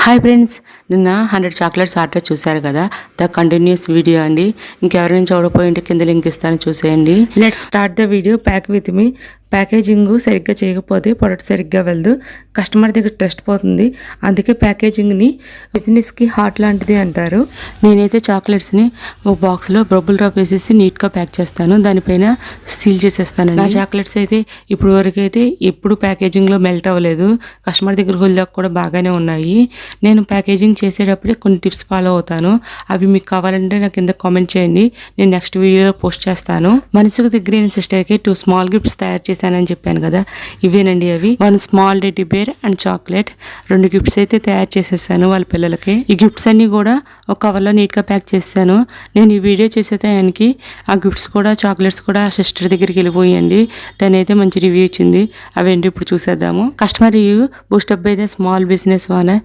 Hi friends, నిన్న 100 chocolates order చూశారు కదా. ద కంటిన్యూస్ వీడియో అండి. ఇంకెవరైనా చూడకపోయింటే కింద లింక్ ఇస్తాను, చూసేయండి. Let's start the video. Pack with me. Packaging సరిగ్గా చేయకపోతే ప్రొడక్ట్ సరిగ్గా వెళ్దు, కస్టమర్ దగ్గర ట్రస్ట్ పోతుంది. అందుకే ప్యాకేజింగ్ని బిజినెస్కి హార్ట్ లాంటిది అంటారు. నేనైతే చాక్లెట్స్ని ఒక బాక్స్లో బబుల్ డ్రాప్ వేసేసి నీట్గా ప్యాక్ చేస్తాను, దానిపైన సీల్ చేసేస్తాను. నా చాక్లెట్స్ అయితే ఇప్పుడు వరకు అయితే ఎప్పుడు ప్యాకేజింగ్లో మెల్ట్ అవ్వలేదు. కస్టమర్ దగ్గరకు వెళ్ళాక కూడా బాగానే ఉన్నాయి. నేను ప్యాకేజింగ్ చేసేటప్పుడే కొన్ని టిప్స్ ఫాలో అవుతాను. అవి మీకు కావాలంటే నాకు కింద కామెంట్ చేయండి, నేను నెక్స్ట్ వీడియోలో పోస్ట్ చేస్తాను. మనసుకు దగ్గరైన సిస్టర్కి 2 స్మాల్ గిఫ్ట్స్ తయారు చేశానని చెప్పాను కదా, ఇవేనండి అవి. 1 small teddy bear and chocolate. 2 gifts అయితే తయారు చేసేసాను వాళ్ళ పిల్లలకి. ఈ గిఫ్ట్స్ అన్ని కూడా ఒక కవర్లో నీట్గా ప్యాక్ చేశాను. నేను ఈ వీడియో చేసే టయానికి ఆ గిఫ్ట్స్ కూడా చాక్లెట్స్ కూడా సిస్టర్ దగ్గరికి వెళ్ళిపోయండి. దాని అయితే మంచి రివ్యూ ఇచ్చింది. అవేంటి ఇప్పుడు చూసేద్దాము. Customer review. Boost up by the small business owner.